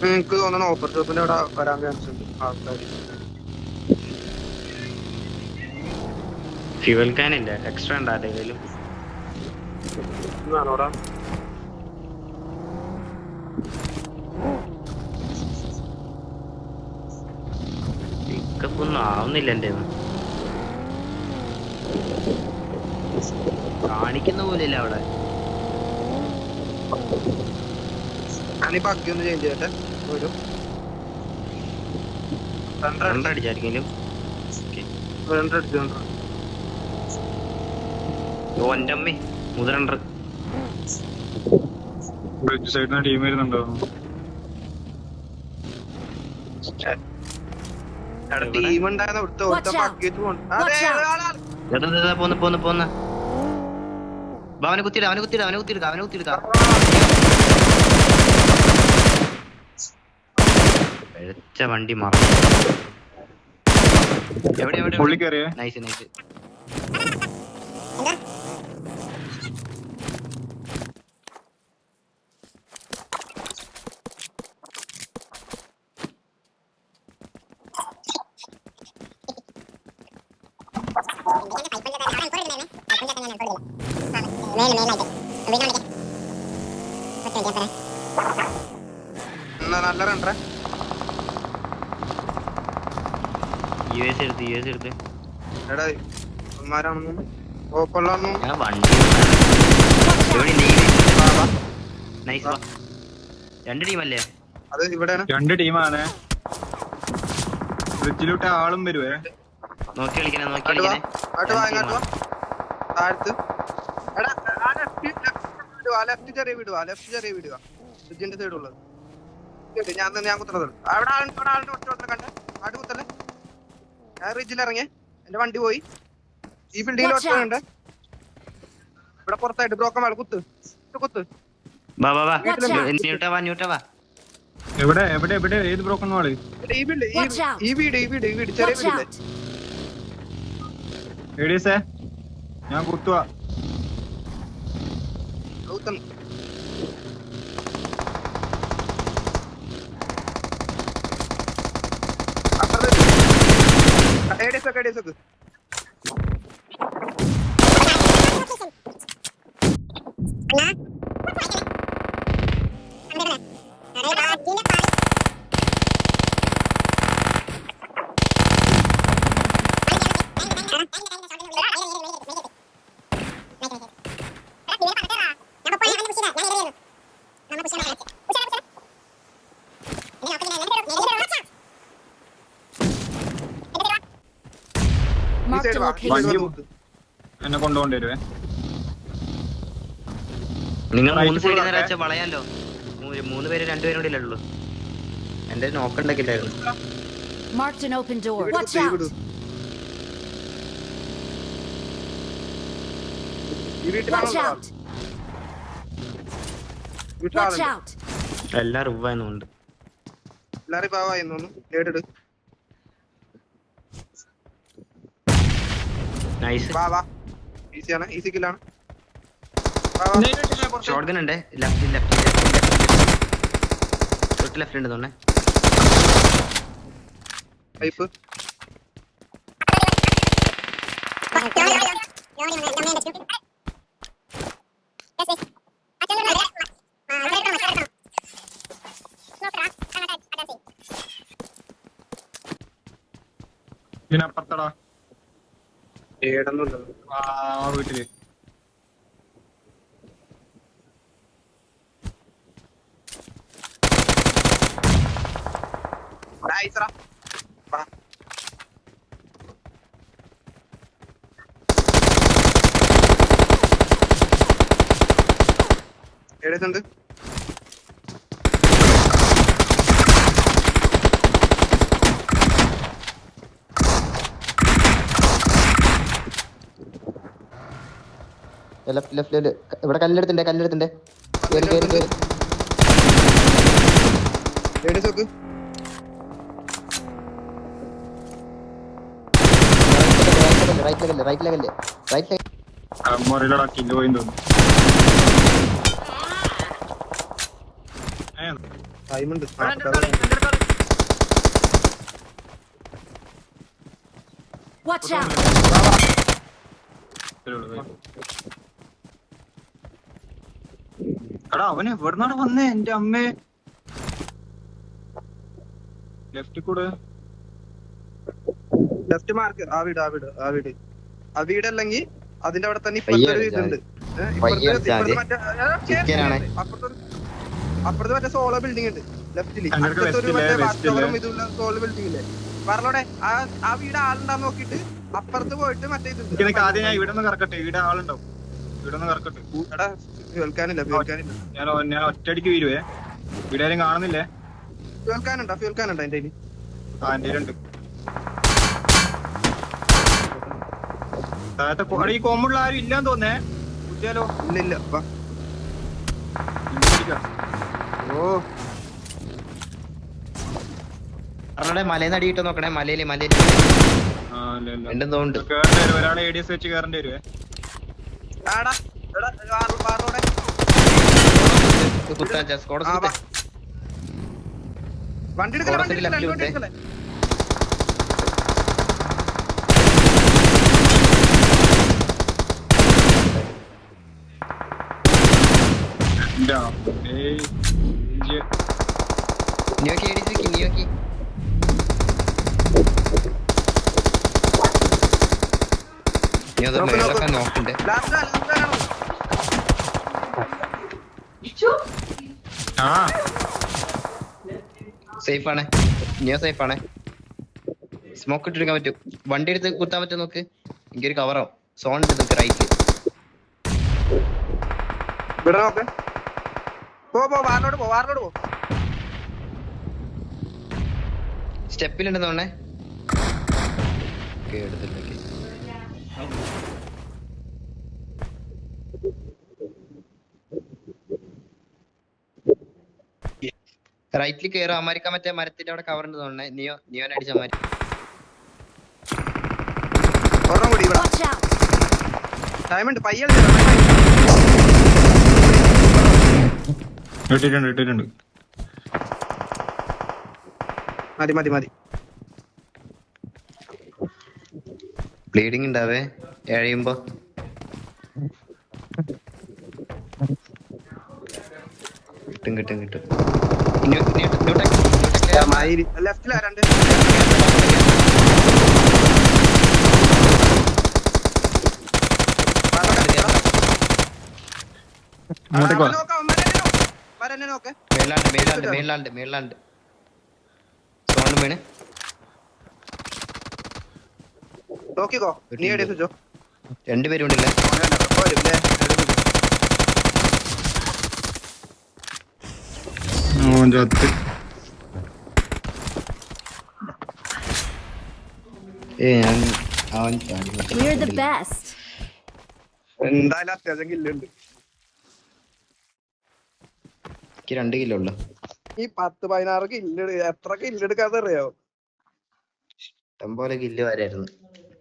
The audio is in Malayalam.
എനിക്ക് തോന്നുന്നു ഓഫർ ഷോപ്പിന്റെ അവിടെ വരാൻ ചാൻസ് ഉണ്ട് ആൾക്കാർ. ഫ്യൂവൽ ക്യാൻ ഇല്ല, എക്സ്ട്രാ ഉണ്ടോ ആരെങ്കിലും? ആണോടാ പിക്കപ്പ് ഒന്നും ആവുന്നില്ല എൻ്റെ കാണിക്കുന്ന പോലെയല്ല അവിടെ. ഞാനിപ്പോ അക്കി ഒന്ന് ചേഞ്ച് ചെയ്യട്ടെ. ഒരു അടിച്ചായിരിക്കും. അടിച്ചു എൻ്റെ അമ്മേ മുതലണ്ടർ ബ്രിഡ്ജ് സൈഡിന് ടീം വരുന്നുണ്ടോ? ടീം ഉണ്ടായിരുന്നു. പോന്ന അവനെ കുത്തിയിട വണ്ടി മറന്നു. പുള്ളി കയറിയേ. Nice nice. നല്ല റണ്ടറ യുഎസ് എടുത്ത് എടാ ഇവന്മാരാണെന്ന് ഓപ്പള്ളാന്നു. ഞാൻ വണ്ടി നൈസ്. രണ്ട് ടീമല്ലേ അത് ഇവിടെയാണ്. രണ്ട് ടീമാണ്. ബ്രിഡ്ജിലോട്ട് ആളും വരുവേ. നോക്കി കളിക്കണേ താഴത്ത് എടാ ലെഫ്റ്റ് ചെറിയ വിടുവാ. ബ്രിഡ്ജിന്റെ സൈഡ് ഉള്ളത് ഞാൻ കുത്തുന്നത്. അവിടെ ആളുണ്ട് ഒറ്റ കണ്ട ആട് കുത്തല്ലേ. ഞാൻ റിഡ്ജിൽ ഇറങ്ങിയ എന്റെ വണ്ടി പോയി. ഈ ബിൽഡിംഗിൽ ഒറ്റ ഇവിടെ പുറത്തായിട്ട് ബ്രോക്കൻ വാൾ കുത്ത്. എവിടെ എവിടെ എവിടെ ഏത് ബ്രോക്കൺ വാള്? ഈ വീട് ചെറിയ വീടില്ലേ. എടീസേ ഞാൻ കുത്തുവാ. വണ്ടി എന്നെ കൊണ്ടുപോണ്ടി വരുവേ. നിങ്ങൾ 3 സൈഡിൽ നിന്ന് വളയാലോ. 3 പേര് 2 പേരും കൂടെ ഉള്ളൂ. എന്റെ നോക്കണ്ടൊക്കെയില്ലായിരുന്നു. Marked an open door. Watch out. Watch out. Watch out. എല്ലാം റിവായുന്നുണ്ട്. എല്ലാരും പാവായിരുന്നു. കേട്ടിട്ട് നൈസ്. ഈസിയാണ്. ഈസി കില്ലാണ്. ഷോട്ട് ഗൺ ഉണ്ട്. ലെഫ്റ്റ് ഉണ്ട് തോന്നേ. പൈപ്പ് ഇതിനപ്പുറത്തടാ ഏടൊന്നുമില്ലല്ലോ വീട്ടില്. ഏടുണ്ട്. ലെഫ്റ്റ് ഇവിടെ കല്ലെടുത്തുണ്ട്. റൈറ്റ് മുറിയിലടാ കില്ല് പോയി തോന്നുന്നു. സമയം ടൈമുണ്ട്. Watch out! എടാ അവന് എവിടുന്നാണ് വന്നേ എന്റെ അമ്മേ ലെഫ്റ്റിൽ കൂടെ ലെഫ്റ്റ് മാർക്ക്. ആ വീട് ആ വീട് അല്ലെങ്കിൽ അതിന്റെ അവിടെ തന്നെ ഇപ്പുറത്തെ ഒരു ഇതുണ്ട്. അപ്പുറത്ത് മറ്റേ സോളോ ബിൽഡിംഗ് ഉണ്ട് ലെഫ്റ്റില്. ഇതുള്ള സോളോ ബിൽഡിംഗ് ഇല്ലേ പറഞ്ഞോടെ. ആ വീട് ആളുണ്ടാന്ന് നോക്കിട്ട് അപ്പുറത്ത് പോയിട്ട് മറ്റേ ഇത് ആദ്യം ഞാൻ ഇവിടെ ഒന്ന് കറക്കട്ടെ. ഇവിടെ ആളുണ്ടാവും. ഇവിടെ ഒന്ന് കറക്കട്ടെ. എടാ കേൾക്കാനില്ല. ഞാൻ ഒറ്റയടിക്ക് വീരുവേ. ഇവിടെ ആരും കാണുന്നില്ലേ? കേൾക്കാനുണ്ടോ എന്റെ ആ എന്റെ ഉണ്ട്. ഈ കോമ്പുള്ള ആരും ഇല്ലാന്ന് തോന്നേ. കുത്തിയാലോ? ഇല്ല. ഓ അവരുടെ മലയിൽ അടിയിട്ട് നോക്കണേ. മലയില് ഉണ്ടെന്നോണ്ട് ഒരാളെ ADS വെച്ച് കയറേണ്ടി വരുവേ. വണ്ടി എടുക്കല. നോക്കണ്ടേ. സേഫ് ആണ്. സേഫ് ആണ്. സ്മോക്ക് ഇട്ടെടുക്കാൻ പറ്റും. വണ്ടി എടുത്ത് കുത്താൻ പറ്റും നോക്ക്. എനിക്കൊരു കവറോ സോൺ ഉണ്ട് നിനക്ക് റൈറ്റ്. സ്റ്റെപ്പിലുണ്ടെന്ന് തോന്നേ. റൈറ്റിൽ കയറും. അമാരിക്ക മറ്റേ മരത്തിന്റെ അവിടെ കവർ ഉണ്ട് തോന്നേ. നിയോൻ അടിച്ച മാരി. Watch out! ഇട്ടിട്ടുണ്ട്. മതി. ബ്ലീഡിങ് ഉണ്ടാവേ എഴയുമ്പോ. കിട്ടും. ലെഫ്റ്റിലാ രണ്ട്. മേലാണ്ട് സോണ്ട് വീണ്. നോക്കിക്കോ. നീ എവിടെ സുജോ? രണ്ടുപേരും ഉണ്ടല്ലേ. We're the best. എന്തായാലും അത്യാവശ്യം കില്ലുണ്ട്. 2 കിലോ ഉള്ളു. ഈ 10-16 കില്ല് എത്ര കില്ലെടുക്കാതെ അറിയാവോ? ഇഷ്ടംപോലെ കില്ല് വരായിരുന്നു.